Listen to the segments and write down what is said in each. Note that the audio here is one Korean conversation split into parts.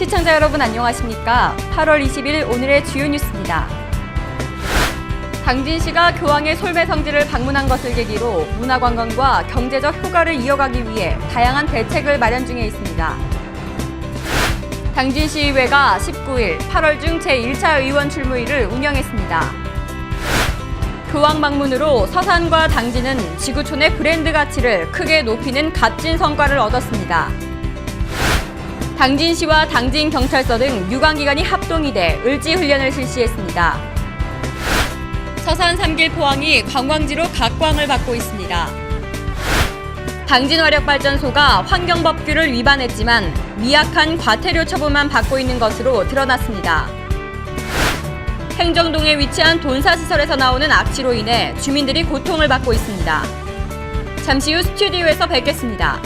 시청자 여러분 안녕하십니까? 8월 20일 오늘의 주요 뉴스입니다. 당진시가 교황의 솔매 성지를 방문한 것을 계기로 문화관광과 경제적 효과를 이어가기 위해 다양한 대책을 마련 중에 있습니다. 당진시의회가 19일 8월 중 제1차 의원 출무일을 운영했습니다. 교황 방문으로 서산과 당진은 지구촌의 브랜드 가치를 크게 높이는 값진 성과를 얻었습니다. 당진시와 당진경찰서 등 유관기관이 합동이 돼 을지훈련을 실시했습니다. 서산 3길 포항이 관광지로 각광을 받고 있습니다. 당진화력발전소가 환경법규를 위반했지만 미약한 과태료 처분만 받고 있는 것으로 드러났습니다. 행정동에 위치한 돈사시설에서 나오는 악취로 인해 주민들이 고통을 받고 있습니다. 잠시 후 스튜디오에서 뵙겠습니다.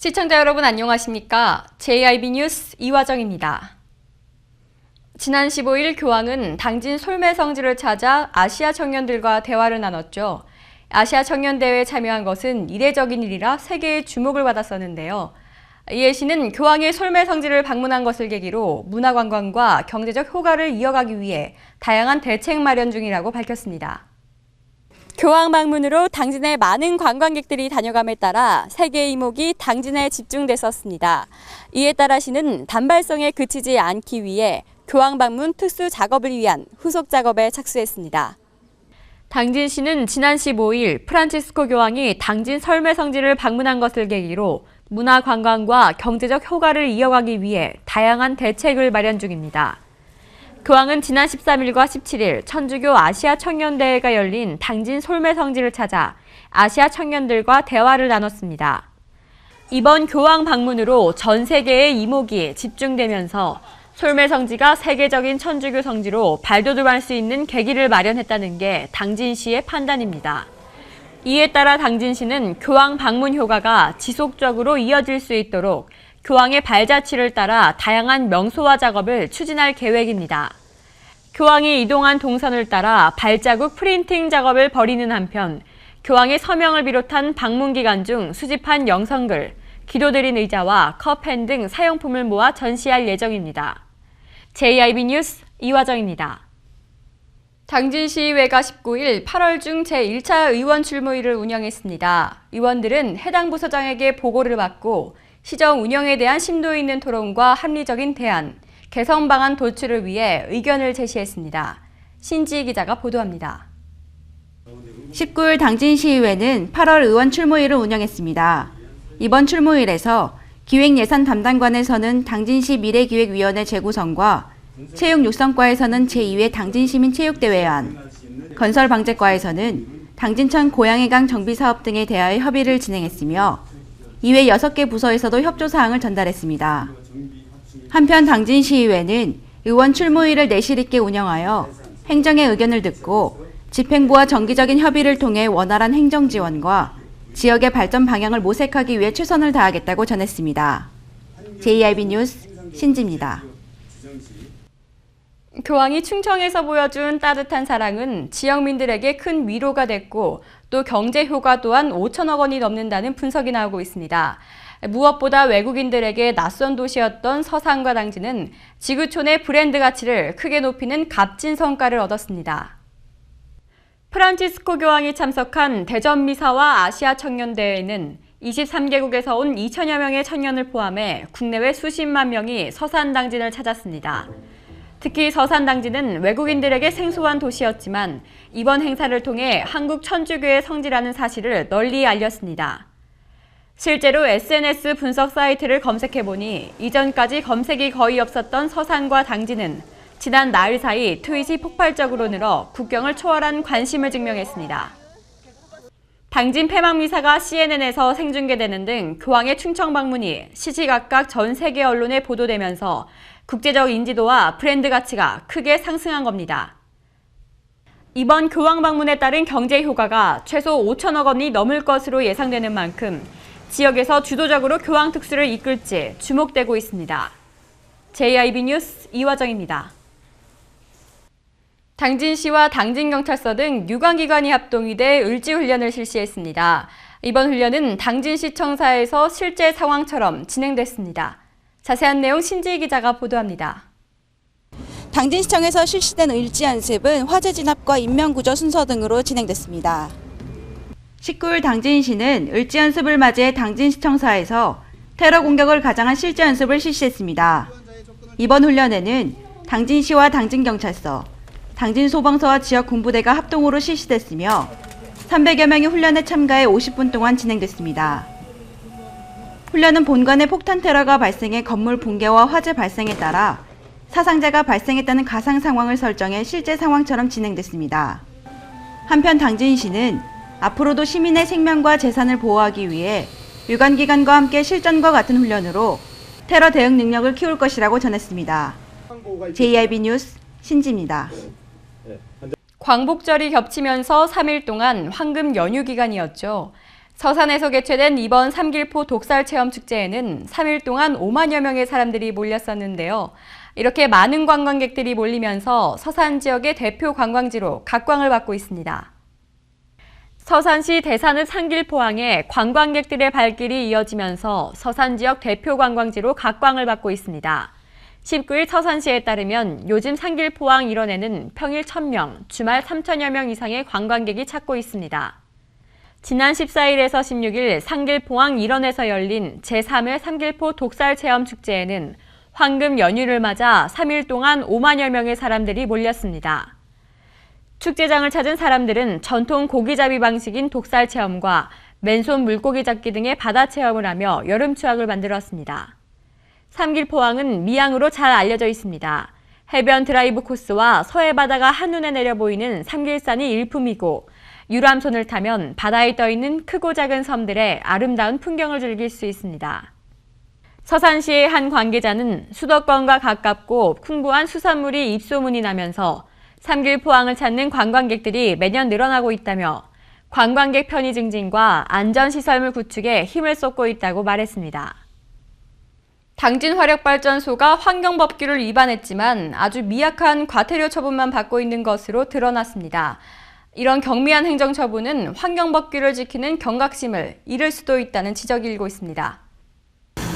시청자 여러분 안녕하십니까? JIB 뉴스 이화정입니다. 지난 15일 교황은 당진 솔매 성지를 찾아 아시아 청년들과 대화를 나눴죠. 아시아 청년대회에 참여한 것은 이례적인 일이라 세계의 주목을 받았었는데요. 이에 시는 교황의 솔매 성지를 방문한 것을 계기로 문화관광과 경제적 효과를 이어가기 위해 다양한 대책 마련 중이라고 밝혔습니다. 교황 방문으로 당진에 많은 관광객들이 다녀감에 따라 세계의 이목이 당진에 집중됐었습니다. 이에 따라 시는 단발성에 그치지 않기 위해 교황 방문 특수 작업을 위한 후속 작업에 착수했습니다. 당진시는 지난 15일 프란치스코 교황이 당진 솔매 성지를 방문한 것을 계기로 문화관광과 경제적 효과를 이어가기 위해 다양한 대책을 마련 중입니다. 교황은 지난 13일과 17일 천주교 아시아 청년대회가 열린 당진 솔매 성지를 찾아 아시아 청년들과 대화를 나눴습니다. 이번 교황 방문으로 전 세계의 이목이 집중되면서 솔매 성지가 세계적인 천주교 성지로 발돋움할 수 있는 계기를 마련했다는 게 당진시의 판단입니다. 이에 따라 당진시는 교황 방문 효과가 지속적으로 이어질 수 있도록 교황의 발자취를 따라 다양한 명소화 작업을 추진할 계획입니다. 교황이 이동한 동선을 따라 발자국 프린팅 작업을 벌이는 한편 교황의 서명을 비롯한 방문 기간 중 수집한 영성글, 기도드린 의자와 컵펜 등 사용품을 모아 전시할 예정입니다. JIB 뉴스 이화정입니다. 당진시의회가 19일 8월 중 제1차 의원 출무일을 운영했습니다. 의원들은 해당 부서장에게 보고를 받고 시정 운영에 대한 심도 있는 토론과 합리적인 대안, 개선 방안 도출을 위해 의견을 제시했습니다. 신지희 기자가 보도합니다. 19일 당진시의회는 8월 의원 출무일을 운영했습니다. 이번 출무일에서 기획예산 담당관에서는 당진시 미래기획위원회 재구성과 체육육성과에서는 제2회 당진시민체육대회안, 건설방재과에서는 당진천 고양이강 정비사업 등에 대하여 협의를 진행했으며 이외 6개 부서에서도 협조사항을 전달했습니다. 한편 당진시의회는 의원 출무일을 내실 있게 운영하여 행정의 의견을 듣고 집행부와 정기적인 협의를 통해 원활한 행정 지원과 지역의 발전 방향을 모색하기 위해 최선을 다하겠다고 전했습니다. JIB 뉴스 신지입니다. 교황이 충청에서 보여준 따뜻한 사랑은 지역민들에게 큰 위로가 됐고 또 경제 효과 또한 5천억 원이 넘는다는 분석이 나오고 있습니다. 무엇보다 외국인들에게 낯선 도시였던 서산과 당진은 지구촌의 브랜드 가치를 크게 높이는 값진 성과를 얻었습니다. 프란치스코 교황이 참석한 대전미사와 아시아 청년대회는 23개국에서 온 2천여 명의 청년을 포함해 국내외 수십만 명이 서산 당진을 찾았습니다. 특히 서산 당진은 외국인들에게 생소한 도시였지만 이번 행사를 통해 한국 천주교의 성지라는 사실을 널리 알렸습니다. 실제로 SNS 분석 사이트를 검색해보니 이전까지 검색이 거의 없었던 서산과 당진은 지난 나흘 사이 트윗이 폭발적으로 늘어 국경을 초월한 관심을 증명했습니다. 당진 폐막미사가 CNN에서 생중계되는 등 교황의 충청 방문이 시시각각 전 세계 언론에 보도되면서 국제적 인지도와 브랜드 가치가 크게 상승한 겁니다. 이번 교황 방문에 따른 경제 효과가 최소 5천억 원이 넘을 것으로 예상되는 만큼 지역에서 주도적으로 교황 특수를 이끌지 주목되고 있습니다. JIB 뉴스 이화정입니다. 당진시와 당진경찰서 등 유관기관이 합동이 돼 을지훈련을 실시했습니다. 이번 훈련은 당진시청사에서 실제 상황처럼 진행됐습니다. 자세한 내용 신지희 기자가 보도합니다. 당진시청에서 실시된 을지연습은 화재 진압과 인명구조 순서 등으로 진행됐습니다. 19일 당진시는 을지연습을 맞이해 당진시청사에서 테러 공격을 가장한 실제 연습을 실시했습니다. 이번 훈련에는 당진시와 당진경찰서, 당진소방서와 지역군부대가 합동으로 실시됐으며 300여 명이 훈련에 참가해 50분 동안 진행됐습니다. 훈련은 본관에 폭탄 테러가 발생해 건물 붕괴와 화재 발생에 따라 사상자가 발생했다는 가상 상황을 설정해 실제 상황처럼 진행됐습니다. 한편 당진시는 앞으로도 시민의 생명과 재산을 보호하기 위해 유관기관과 함께 실전과 같은 훈련으로 테러 대응 능력을 키울 것이라고 전했습니다. JIB 뉴스 신지입니다. 광복절이 겹치면서 3일 동안 황금 연휴 기간이었죠. 서산에서 개최된 이번 삼길포 독살 체험 축제에는 3일 동안 5만여 명의 사람들이 몰렸었는데요. 이렇게 많은 관광객들이 몰리면서 서산 지역의 대표 관광지로 각광을 받고 있습니다. 서산시 대산읍 삼길포항에 관광객들의 발길이 이어지면서 서산 지역 대표 관광지로 각광을 받고 있습니다. 19일 서산시에 따르면 요즘 삼길포항 일원에는 평일 1,000명, 주말 3,000여 명 이상의 관광객이 찾고 있습니다. 지난 14일에서 16일 삼길포항 일원에서 열린 제3회 삼길포 독살 체험 축제에는 황금 연휴를 맞아 3일 동안 5만여 명의 사람들이 몰렸습니다. 축제장을 찾은 사람들은 전통 고기잡이 방식인 독살 체험과 맨손 물고기 잡기 등의 바다 체험을 하며 여름 추억을 만들었습니다. 삼길포항은 미양으로 잘 알려져 있습니다. 해변 드라이브 코스와 서해 바다가 한눈에 내려 보이는 삼길산이 일품이고 유람선을 타면 바다에 떠있는 크고 작은 섬들의 아름다운 풍경을 즐길 수 있습니다. 서산시의 한 관계자는 수도권과 가깝고 풍부한 수산물이 입소문이 나면서 삼길포항을 찾는 관광객들이 매년 늘어나고 있다며 관광객 편의 증진과 안전시설물 구축에 힘을 쏟고 있다고 말했습니다. 당진화력발전소가 환경법규를 위반했지만 아주 미약한 과태료 처분만 받고 있는 것으로 드러났습니다. 이런 경미한 행정처분은 환경법규를 지키는 경각심을 잃을 수도 있다는 지적이 일고 있습니다.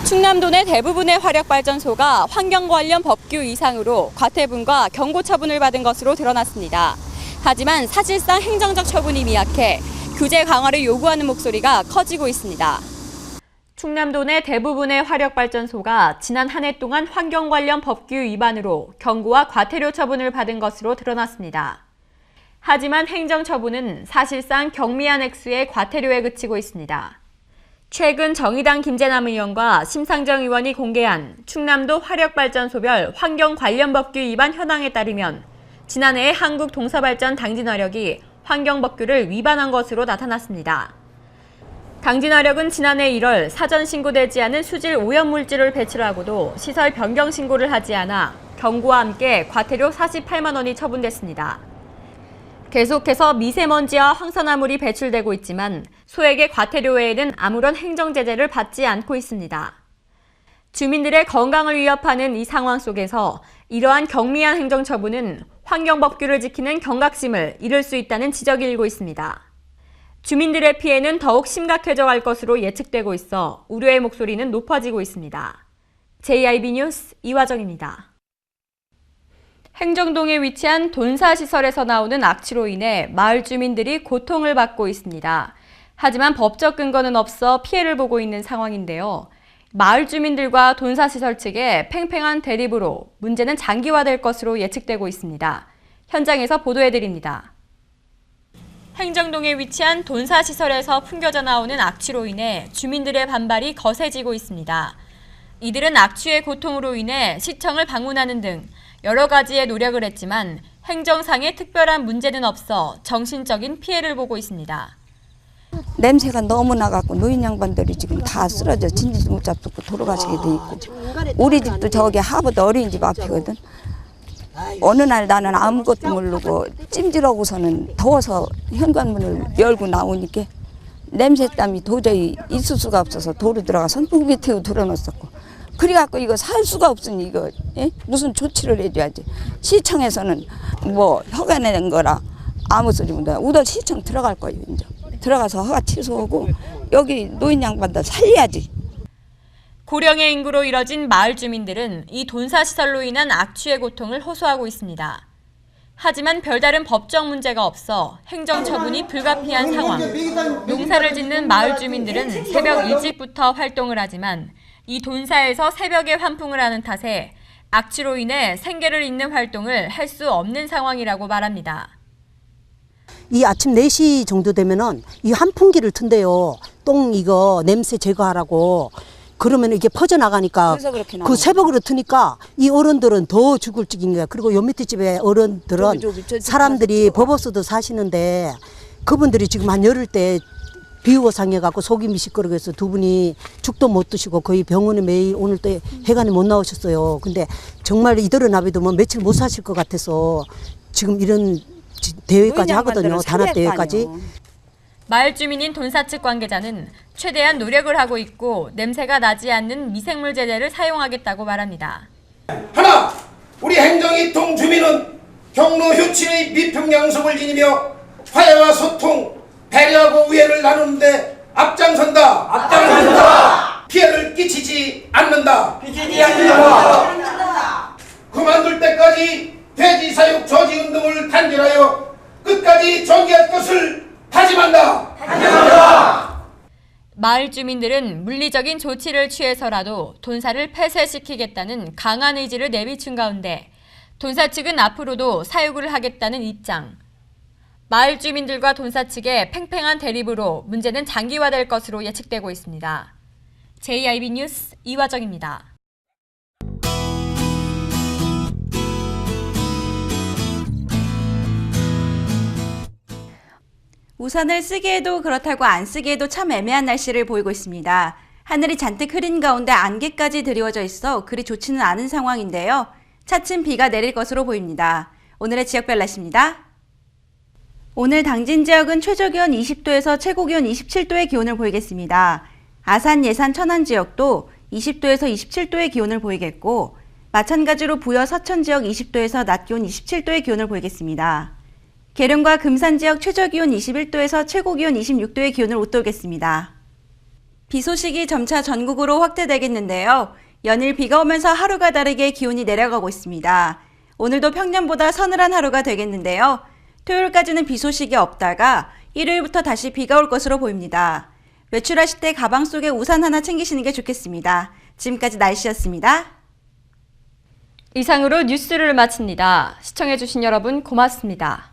충남도 내 대부분의 화력발전소가 환경 관련 법규 이상으로 과태분과 경고 처분을 받은 것으로 드러났습니다. 하지만 사실상 행정적 처분이 미약해 규제 강화를 요구하는 목소리가 커지고 있습니다. 충남도 내 대부분의 화력발전소가 지난 한 해 동안 환경 관련 법규 위반으로 경고와 과태료 처분을 받은 것으로 드러났습니다. 하지만 행정처분은 사실상 경미한 액수의 과태료에 그치고 있습니다. 최근 정의당 김재남 의원과 심상정 의원이 공개한 충남도 화력발전소별 환경 관련 법규 위반 현황에 따르면 지난해 한국동서발전 당진화력이 환경법규를 위반한 것으로 나타났습니다. 당진화력은 지난해 1월 사전 신고되지 않은 수질 오염물질을 배출하고도 시설 변경 신고를 하지 않아 경고와 함께 과태료 48만 원이 처분됐습니다. 계속해서 미세먼지와 황산화물이 배출되고 있지만 소액의 과태료 외에는 아무런 행정제재를 받지 않고 있습니다. 주민들의 건강을 위협하는 이 상황 속에서 이러한 경미한 행정처분은 환경법규를 지키는 경각심을 잃을 수 있다는 지적이 일고 있습니다. 주민들의 피해는 더욱 심각해져 갈 것으로 예측되고 있어 우려의 목소리는 높아지고 있습니다. JIB 뉴스 이화정입니다. 행정동에 위치한 돈사시설에서 나오는 악취로 인해 마을 주민들이 고통을 받고 있습니다. 하지만 법적 근거는 없어 피해를 보고 있는 상황인데요. 마을 주민들과 돈사시설 측의 팽팽한 대립으로 문제는 장기화될 것으로 예측되고 있습니다. 현장에서 보도해드립니다. 행정동에 위치한 돈사시설에서 풍겨져 나오는 악취로 인해 주민들의 반발이 거세지고 있습니다. 이들은 악취의 고통으로 인해 시청을 방문하는 등 여러 가지의 노력을 했지만 행정상의 특별한 문제는 없어 정신적인 피해를 보고 있습니다. 냄새가 너무 나갖고 노인 양반들이 지금 다 쓰러져 진지도 못 잡고 돌아가시게 돼 있고 우리 집도 저기 하버드 어린이집 앞이거든. 어느 날 나는 아무것도 모르고 찜질하고서는 더워서 현관문을 열고 나오니까 냄새 땀이 도저히 있을 수가 없어서 도로 들어가 선풍기 태워 들어놨었고 그래갖고 이거 살 수가 없으니 이거 예? 무슨 조치를 해줘야지. 시청에서는 뭐 허가낸 거라 아무 소리 못해. 우선 시청 들어갈 거예요. 이제 들어가서 허가 취소하고 여기 노인 양반들 살려야지. 고령의 인구로 이뤄진 마을 주민들은 이 돈사시설로 인한 악취의 고통을 호소하고 있습니다. 하지만 별다른 법적 문제가 없어 행정처분이 불가피한 상황. 농사를 짓는 마을 주민들은 새벽 일찍부터 활동을 하지만 이 돈사에서 새벽에 환풍을 하는 탓에 악취로 인해 생계를 잇는 활동을 할 수 없는 상황이라고 말합니다. 이 아침 4시 정도 되면은 이 환풍기를 튼대요. 똥 이거 냄새 제거하라고. 그러면 이게 퍼져나가니까 그래서 그렇게 그 나오는 새벽으로 트니까 이 어른들은 더 죽을 찍인 거야. 그리고 요 밑에 집에 어른들은 사람들이 법업소도 사시는데 그분들이 지금 한 열흘 때 비우고 상해갖고 속이 미식거리고 해서 두 분이 죽도 못 드시고 거의 병원에 매일 오늘 또 해간에 못 나오셨어요. 근데 정말 이대로 놔둬두면 며칠 못 사실 것 같아서 지금 이런 대회까지 하거든요. 단합 대회까지. 마을 주민인 돈사 측 관계자는 최대한 노력을 하고 있고 냄새가 나지 않는 미생물 제재를 사용하겠다고 말합니다. 하나, 우리 행정이통 주민은 경로 효친의 미평양속을 지니며 화해와 소통, 배려하고 우애를 나누는데 앞장선다. 피해를 끼치지 않는다. 그만둘 때까지 돼지 사육 저지 운동을 단결하여 끝까지 정의할 것을 다짐한다. 마을 주민들은 물리적인 조치를 취해서라도 돈사를 폐쇄시키겠다는 강한 의지를 내비춘 가운데 돈사 측은 앞으로도 사육을 하겠다는 입장. 마을 주민들과 돈사 측의 팽팽한 대립으로 문제는 장기화될 것으로 예측되고 있습니다. JIB 뉴스 이화정입니다. 우산을 쓰기에도 그렇다고 안 쓰기에도 참 애매한 날씨를 보이고 있습니다. 하늘이 잔뜩 흐린 가운데 안개까지 드리워져 있어 그리 좋지는 않은 상황인데요. 차츰 비가 내릴 것으로 보입니다. 오늘의 지역별 날씨입니다. 오늘 당진 지역은 최저기온 20도에서 최고기온 27도의 기온을 보이겠습니다. 아산, 예산, 천안 지역도 20도에서 27도의 기온을 보이겠고 마찬가지로 부여, 서천 지역 20도에서 낮 기온 27도의 기온을 보이겠습니다. 계룡과 금산 지역 최저기온 21도에서 최고기온 26도의 기온을 웃돌겠습니다. 비 소식이 점차 전국으로 확대되겠는데요. 연일 비가 오면서 하루가 다르게 기온이 내려가고 있습니다. 오늘도 평년보다 서늘한 하루가 되겠는데요. 토요일까지는 비 소식이 없다가 일요일부터 다시 비가 올 것으로 보입니다. 외출하실 때 가방 속에 우산 하나 챙기시는 게 좋겠습니다. 지금까지 날씨였습니다. 이상으로 뉴스를 마칩니다. 시청해주신 여러분 고맙습니다.